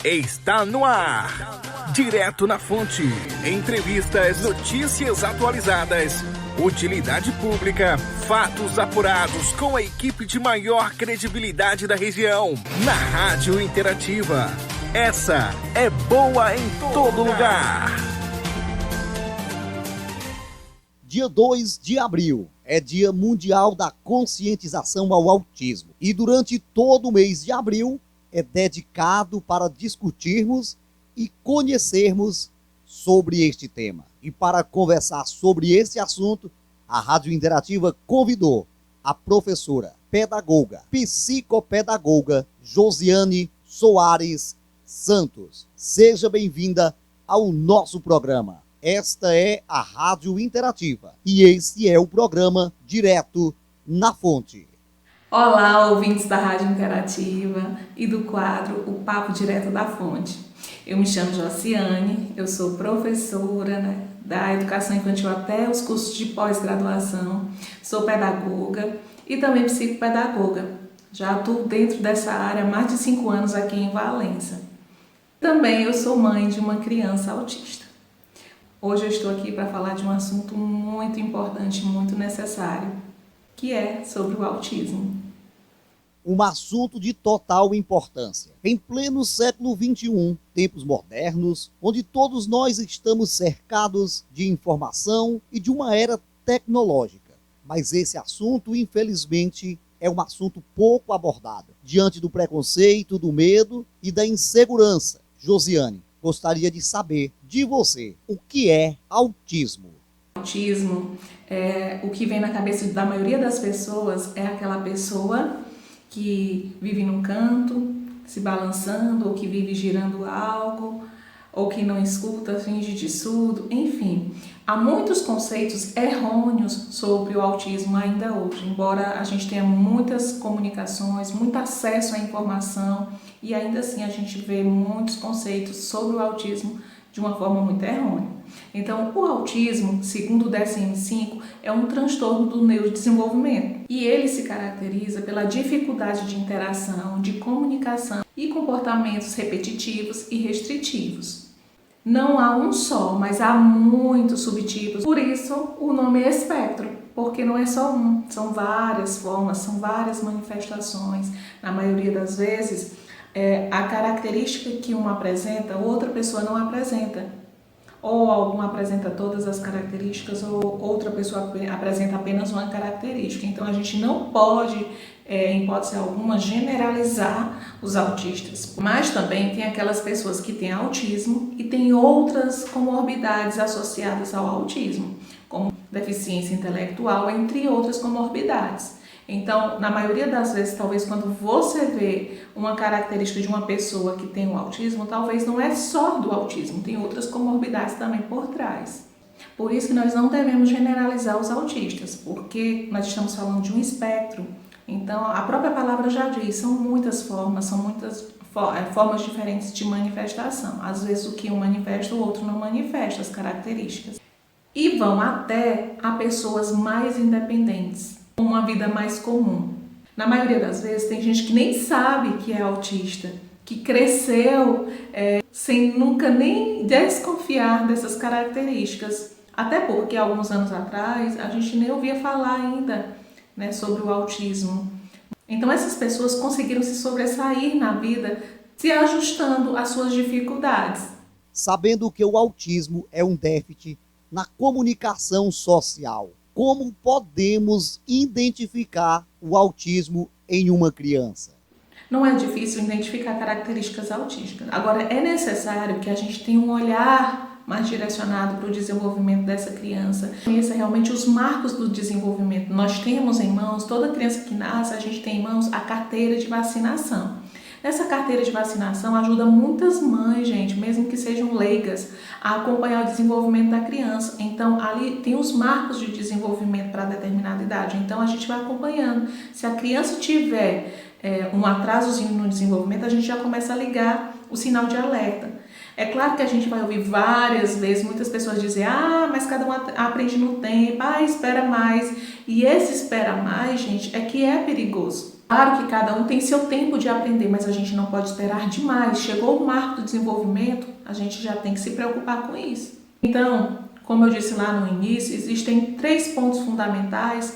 está no ar. Direto na Fonte. Entrevistas, notícias atualizadas, utilidade pública, fatos apurados com a equipe de maior credibilidade da região. Na Rádio Interativa. Essa é boa em todo lugar. Dia 2 de abril é Dia Mundial da Conscientização ao Autismo. E durante todo o mês de abril é dedicado para discutirmos e conhecermos sobre este tema. E para conversar sobre esse assunto, a Rádio Interativa convidou a professora, pedagoga, psicopedagoga Josiane Soares Santos. Seja bem-vinda ao nosso programa. Esta é a Rádio Interativa e esse é o programa Direto na Fonte. Olá, ouvintes da Rádio Interativa e do quadro O Papo Direto da Fonte. Eu me chamo Josiane, eu sou professora da educação infantil até os cursos de pós-graduação, sou pedagoga e também psicopedagoga. Já atuo dentro dessa área há mais de 5 anos aqui em Valença. Também eu sou mãe de uma criança autista. Hoje eu estou aqui para falar de um assunto muito importante, muito necessário, que é sobre o autismo. Um assunto de total importância. Em pleno século XXI, tempos modernos, onde todos nós estamos cercados de informação e de uma era tecnológica. Mas esse assunto, infelizmente, é um assunto pouco abordado, diante do preconceito, do medo e da insegurança. Josiane, gostaria de saber de você o que é autismo. Autismo, o que vem na cabeça da maioria das pessoas é aquela pessoa que vive num canto, se balançando, ou que vive girando algo, ou que não escuta, finge de surdo, enfim. Há muitos conceitos errôneos sobre o autismo ainda hoje, embora a gente tenha muitas comunicações, muito acesso à informação, e ainda assim a gente vê muitos conceitos sobre o autismo de uma forma muito errônea. Então, o autismo, segundo o DSM-5, é um transtorno do neurodesenvolvimento e ele se caracteriza pela dificuldade de interação, de comunicação e comportamentos repetitivos e restritivos. Não há um só, mas há muitos subtipos, por isso o nome é espectro, porque não é só um, são várias formas, são várias manifestações. Na maioria das vezes, a característica que uma apresenta, outra pessoa não apresenta. Ou alguma apresenta todas as características, ou outra pessoa apresenta apenas uma característica. Então, a gente não pode, em hipótese alguma, generalizar os autistas. Mas também tem aquelas pessoas que têm autismo e têm outras comorbidades associadas ao autismo, como deficiência intelectual, entre outras comorbidades. Então, na maioria das vezes, talvez quando você vê uma característica de uma pessoa que tem o autismo, talvez não é só do autismo, tem outras comorbidades também por trás. Por isso que nós não devemos generalizar os autistas, porque nós estamos falando de um espectro. Então, a própria palavra já diz, são muitas formas, são muitas formas diferentes de manifestação. Às vezes o que um manifesta, o outro não manifesta as características. E vão até a pessoas mais independentes, com uma vida mais comum. Na maioria das vezes tem gente que nem sabe que é autista, que cresceu sem nunca nem desconfiar dessas características. Até porque alguns anos atrás a gente nem ouvia falar ainda, sobre o autismo. Então essas pessoas conseguiram se sobressair na vida, se ajustando às suas dificuldades. Sabendo que o autismo é um déficit na comunicação social, como podemos identificar o autismo em uma criança? Não é difícil identificar características autísticas. Agora, é necessário que a gente tenha um olhar mais direcionado para o desenvolvimento dessa criança. Conheça realmente os marcos do desenvolvimento. Nós temos em mãos, toda criança que nasce, a gente tem em mãos a carteira de vacinação. Essa carteira de vacinação ajuda muitas mães, gente, mesmo que sejam leigas, a acompanhar o desenvolvimento da criança. Então, ali tem os marcos de desenvolvimento para determinada idade. Então, a gente vai acompanhando. Se a criança tiver um atrasozinho no desenvolvimento, a gente já começa a ligar o sinal de alerta. É claro que a gente vai ouvir várias vezes muitas pessoas dizer, mas cada um aprende no tempo, espera mais. E esse espera mais, gente, é que é perigoso. Claro que cada um tem seu tempo de aprender, mas a gente não pode esperar demais. Chegou o marco do desenvolvimento, a gente já tem que se preocupar com isso. Então, como eu disse lá no início, existem 3 pontos fundamentais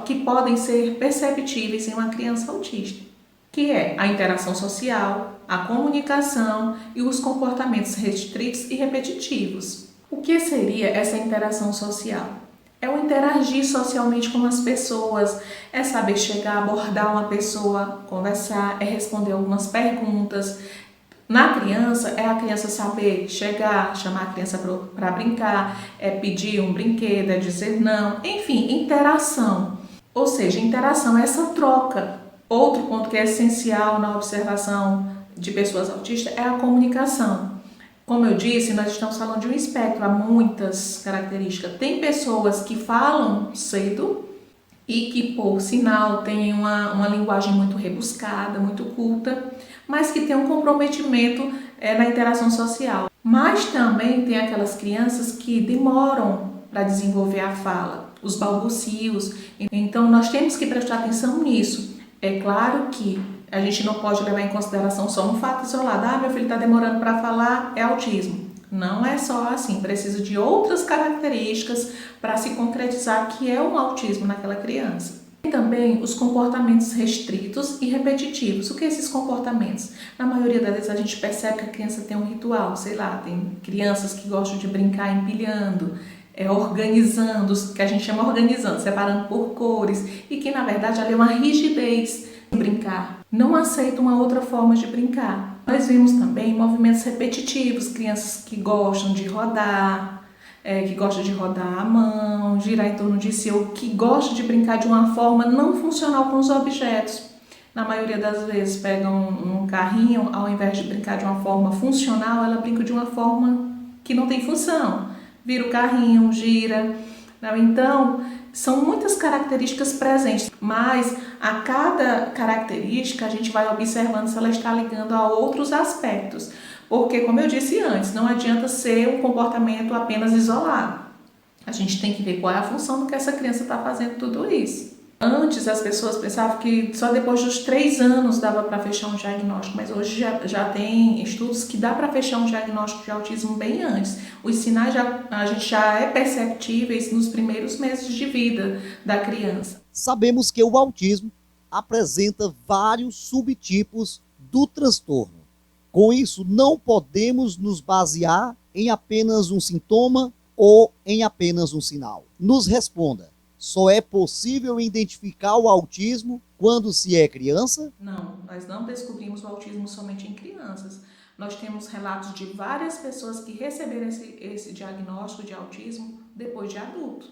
que podem ser perceptíveis em uma criança autista, que é a interação social, a comunicação e os comportamentos restritos e repetitivos. O que seria essa interação social? É o interagir socialmente com as pessoas, é saber chegar, abordar uma pessoa, conversar, é responder algumas perguntas. Na criança, é a criança saber chegar, chamar a criança para brincar, é pedir um brinquedo, é dizer não, enfim, interação. Ou seja, interação é essa troca. Outro ponto que é essencial na observação de pessoas autistas é a comunicação. Como eu disse, nós estamos falando de um espectro, há muitas características. Tem pessoas que falam cedo e que, por sinal, têm uma linguagem muito rebuscada, muito culta, mas que tem um comprometimento na interação social. Mas também tem aquelas crianças que demoram para desenvolver a fala, os balbucios. Então, nós temos que prestar atenção nisso. É claro que a gente não pode levar em consideração só um fato isolado. Meu filho está demorando para falar, é autismo. Não é só assim, precisa de outras características para se concretizar que é um autismo naquela criança. E também os comportamentos restritos e repetitivos. O que é esses comportamentos? Na maioria das vezes a gente percebe que a criança tem um ritual, sei lá, tem crianças que gostam de brincar empilhando, organizando, que a gente chama organizando, separando por cores, e que na verdade ali é uma rigidez em brincar. Não aceita uma outra forma de brincar. Nós vemos também movimentos repetitivos, crianças que gostam de rodar, a mão, girar em torno de si, ou que gostam de brincar de uma forma não funcional com os objetos. Na maioria das vezes pegam um carrinho, ao invés de brincar de uma forma funcional, ela brinca de uma forma que não tem função. Vira o carrinho, gira. Então, são muitas características presentes, mas a cada característica a gente vai observando se ela está ligando a outros aspectos. Porque, como eu disse antes, não adianta ser um comportamento apenas isolado. A gente tem que ver qual é a função do que essa criança está fazendo tudo isso. Antes as pessoas pensavam que só depois dos 3 anos dava para fechar um diagnóstico, mas hoje já tem estudos que dá para fechar um diagnóstico de autismo bem antes. Os sinais a gente já é perceptíveis nos primeiros meses de vida da criança. Sabemos que o autismo apresenta vários subtipos do transtorno. Com isso, não podemos nos basear em apenas um sintoma ou em apenas um sinal. Nos responda. Só é possível identificar o autismo quando se é criança? Não, nós não descobrimos o autismo somente em crianças. Nós temos relatos de várias pessoas que receberam esse diagnóstico de autismo depois de adulto.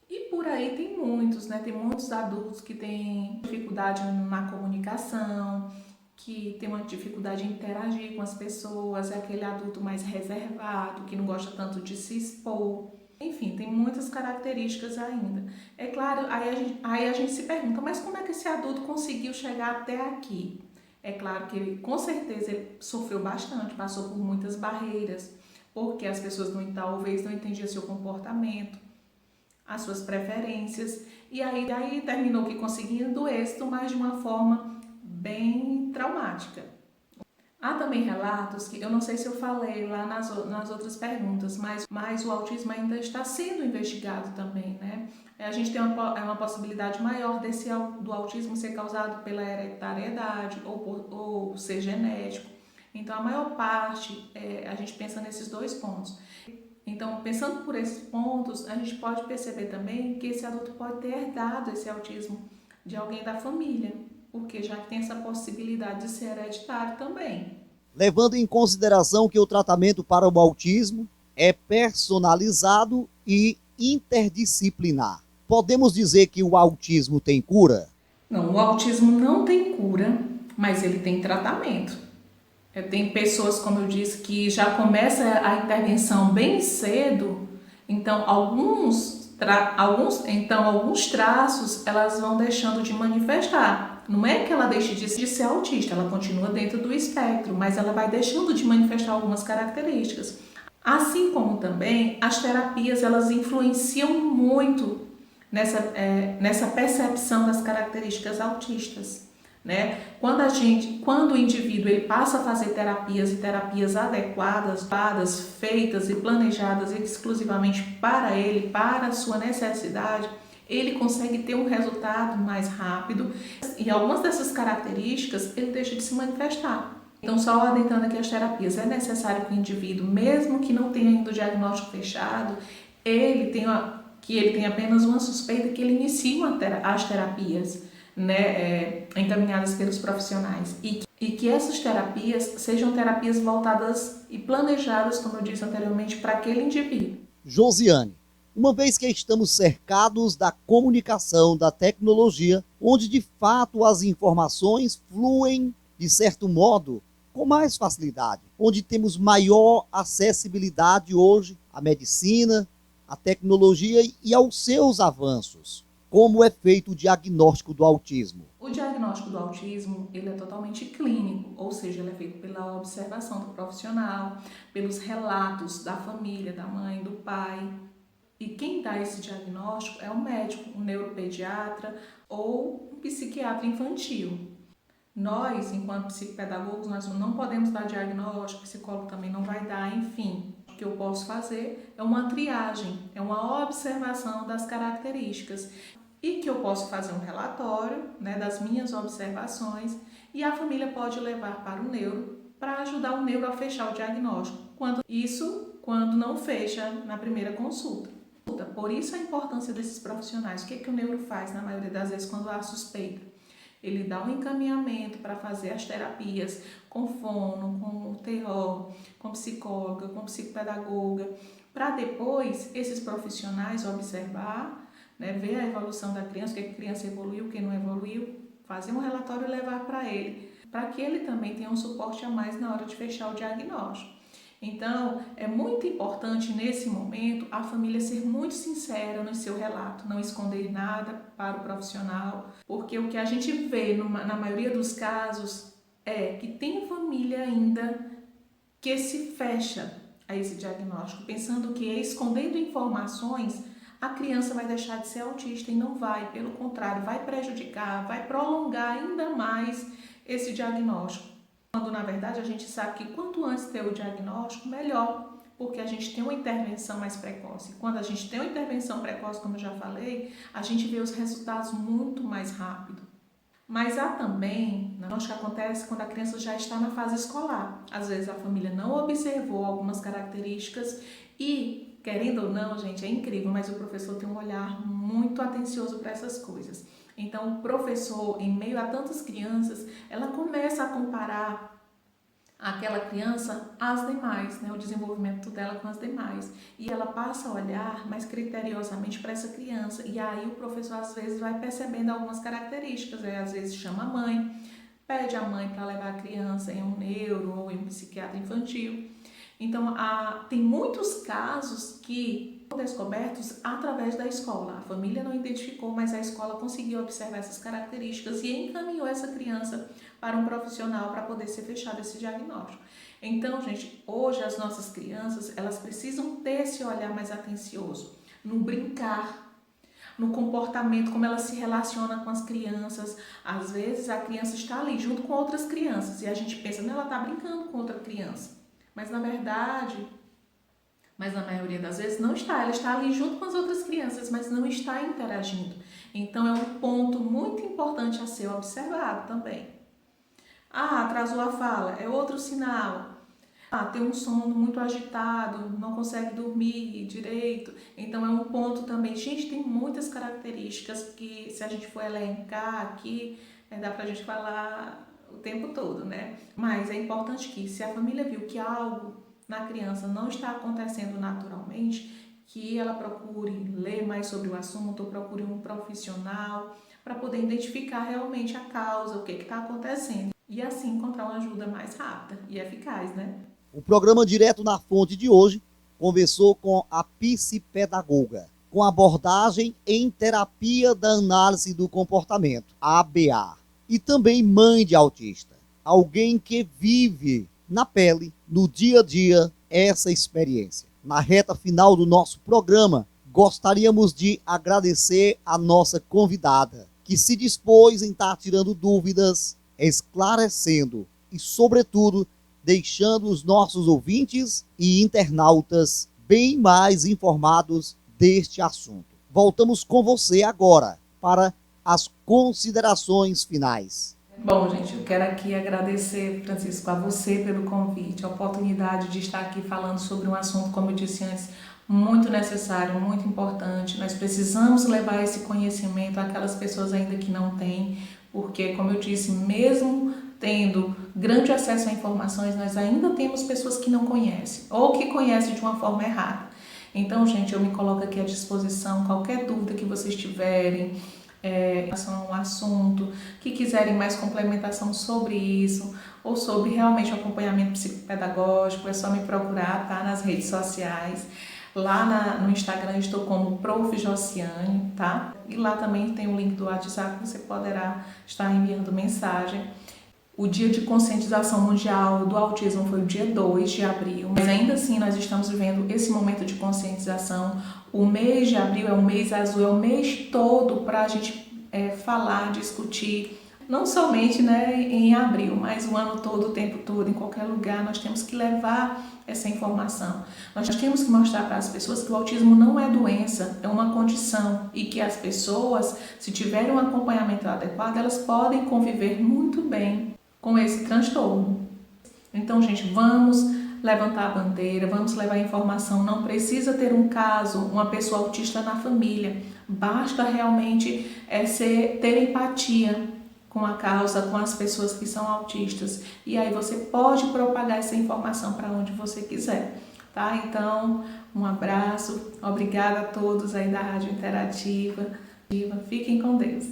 E por aí tem muitos, né? Tem muitos adultos que têm dificuldade na comunicação, que tem uma dificuldade em interagir com as pessoas, é aquele adulto mais reservado, que não gosta tanto de se expor. Enfim, tem muitas características ainda. É claro, aí a gente se pergunta, mas como é que esse adulto conseguiu chegar até aqui? É claro que ele, com certeza, ele sofreu bastante, passou por muitas barreiras, porque as pessoas talvez não entendiam seu comportamento, as suas preferências, e aí terminou que conseguindo êxito, mas de uma forma bem traumática. Há também relatos que, eu não sei se eu falei lá nas outras perguntas, mas o autismo ainda está sendo investigado também, né? A gente tem uma possibilidade maior do autismo ser causado pela hereditariedade ou ser genético. Então, a maior parte, a gente pensa nesses 2 pontos. Então, pensando por esses pontos, a gente pode perceber também que esse adulto pode ter herdado esse autismo de alguém da família, porque já tem essa possibilidade de ser hereditário também. Levando em consideração que o tratamento para o autismo é personalizado e interdisciplinar, podemos dizer que o autismo tem cura? Não, o autismo não tem cura, mas ele tem tratamento. Tem pessoas, como eu disse, que já começa a intervenção bem cedo, então alguns traços elas vão deixando de manifestar. Não é que ela deixe de ser autista, ela continua dentro do espectro, mas ela vai deixando de manifestar algumas características. Assim como também as terapias, elas influenciam muito nessa percepção das características autistas. né? Quando o indivíduo ele passa a fazer terapias e terapias adequadas, feitas e planejadas exclusivamente para ele, para a sua necessidade, ele consegue ter um resultado mais rápido e algumas dessas características ele deixa de se manifestar. Então, só adentrando aqui as terapias, é necessário que o indivíduo, mesmo que não tenha ainda o diagnóstico fechado, ele tenha apenas uma suspeita, que ele inicie as terapias, né, encaminhadas pelos profissionais e que essas terapias sejam terapias voltadas e planejadas, como eu disse anteriormente, para aquele indivíduo. Josiane, uma vez que estamos cercados da comunicação, da tecnologia, onde de fato as informações fluem, de certo modo, com mais facilidade, onde temos maior acessibilidade hoje à medicina, à tecnologia e aos seus avanços. Como é feito o diagnóstico do autismo? O diagnóstico do autismo, ele é totalmente clínico, ou seja, ele é feito pela observação do profissional, pelos relatos da família, da mãe, do pai. E quem dá esse diagnóstico é o médico, um neuropediatra ou um psiquiatra infantil. Nós, enquanto psicopedagogos, nós não podemos dar diagnóstico, o psicólogo também não vai dar, enfim. O que eu posso fazer é uma triagem, é uma observação das características e que eu posso fazer um relatório, né, das minhas observações e a família pode levar para o neuro para ajudar o neuro a fechar o diagnóstico. Quando não fecha na primeira consulta. Por isso a importância desses profissionais. O que o neuro faz na maioria das vezes quando há suspeita? Ele dá um encaminhamento para fazer as terapias com fono, com TO, com psicóloga, com psicopedagoga, para depois esses profissionais observar, né, ver a evolução da criança, o que a criança evoluiu, o que não evoluiu, fazer um relatório e levar para ele, para que ele também tenha um suporte a mais na hora de fechar o diagnóstico. Então, é muito importante nesse momento a família ser muito sincera no seu relato, não esconder nada para o profissional, porque o que a gente vê na maioria dos casos é que tem família ainda que se fecha a esse diagnóstico, pensando que escondendo informações a criança vai deixar de ser autista e não vai, pelo contrário, vai prejudicar, vai prolongar ainda mais esse diagnóstico. Quando, na verdade, a gente sabe que quanto antes ter o diagnóstico, melhor, porque a gente tem uma intervenção mais precoce. Quando a gente tem uma intervenção precoce, como eu já falei, a gente vê os resultados muito mais rápido. Mas há também, o que acontece quando a criança já está na fase escolar. Às vezes a família não observou algumas características e, querendo ou não, gente, é incrível, mas o professor tem um olhar muito atencioso para essas coisas. Então, o professor, em meio a tantas crianças, ela começa a comparar aquela criança às demais, né? O desenvolvimento dela com as demais. E ela passa a olhar mais criteriosamente para essa criança. E aí o professor, às vezes, vai percebendo algumas características. Às vezes chama a mãe, pede a mãe para levar a criança em um neuro ou em um psiquiatra infantil. Então, tem muitos casos que foram descobertos através da escola. A família não identificou, mas a escola conseguiu observar essas características e encaminhou essa criança para um profissional para poder ser fechado esse diagnóstico. Então, gente, hoje as nossas crianças, elas precisam ter esse olhar mais atencioso no brincar, no comportamento, como ela se relaciona com as crianças. Às vezes a criança está ali junto com outras crianças e a gente pensa, não, ela está brincando com outra criança. Mas na maioria das vezes não está, ela está ali junto com as outras crianças, mas não está interagindo. Então é um ponto muito importante a ser observado também. Atrasou a fala, é outro sinal. Tem um sono muito agitado, não consegue dormir direito, então é um ponto também. Gente, tem muitas características que se a gente for elencar aqui, dá pra gente falar o tempo todo, né? Mas é importante que, se a família viu que algo na criança não está acontecendo naturalmente, que ela procure ler mais sobre o assunto, ou procure um profissional para poder identificar realmente a causa, o que está acontecendo, e assim encontrar uma ajuda mais rápida e eficaz, né? O programa Direto na Fonte de hoje conversou com a psicopedagoga, com abordagem em terapia da análise do comportamento, ABA. E também mãe de autista, alguém que vive na pele, no dia a dia, essa experiência. Na reta final do nosso programa, gostaríamos de agradecer a nossa convidada, que se dispôs em estar tirando dúvidas esclarecendo e, sobretudo, deixando os nossos ouvintes e internautas bem mais informados deste assunto. Voltamos com você agora para as considerações finais. Bom, gente, eu quero aqui agradecer, Francisco, a você pelo convite, a oportunidade de estar aqui falando sobre um assunto, como eu disse antes, muito necessário, muito importante. Nós precisamos levar esse conhecimento àquelas pessoas ainda que não têm, porque, como eu disse, mesmo tendo grande acesso a informações, nós ainda temos pessoas que não conhecem, ou que conhecem de uma forma errada. Então, gente, eu me coloco aqui à disposição, qualquer dúvida que vocês tiverem, em relação ao assunto, que quiserem mais complementação sobre isso, ou sobre realmente o acompanhamento psicopedagógico, é só me procurar, tá? Nas redes sociais. Lá no Instagram estou como Prof. Josiane, tá? E lá também tem o link do WhatsApp, você poderá estar enviando mensagem. O Dia de Conscientização Mundial do Autismo foi o dia 2 de abril, mas ainda assim nós estamos vivendo esse momento de conscientização. O mês de abril é o mês azul, é o mês todo para a gente falar, discutir, não somente, né, em abril, mas o ano todo, o tempo todo, em qualquer lugar, nós temos que levar essa informação. Nós temos que mostrar para as pessoas que o autismo não é doença, é uma condição e que as pessoas, se tiverem um acompanhamento adequado, elas podem conviver muito bem com esse transtorno. Então, gente, vamos levantar a bandeira, vamos levar informação. Não precisa ter um caso, uma pessoa autista na família. Basta realmente ter empatia com a causa, com as pessoas que são autistas. E aí você pode propagar essa informação para onde você quiser, tá? Então, um abraço. Obrigada a todos aí da Rádio Interativa. Fiquem com Deus.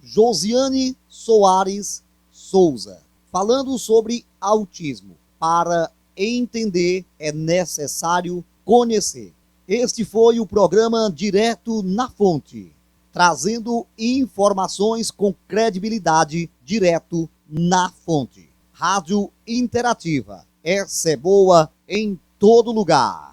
Josiane Soares Souza, falando sobre autismo. Para entender, é necessário conhecer. Este foi o programa Direto na Fonte, trazendo informações com credibilidade direto na fonte. Rádio Interativa. Essa é boa em todo lugar.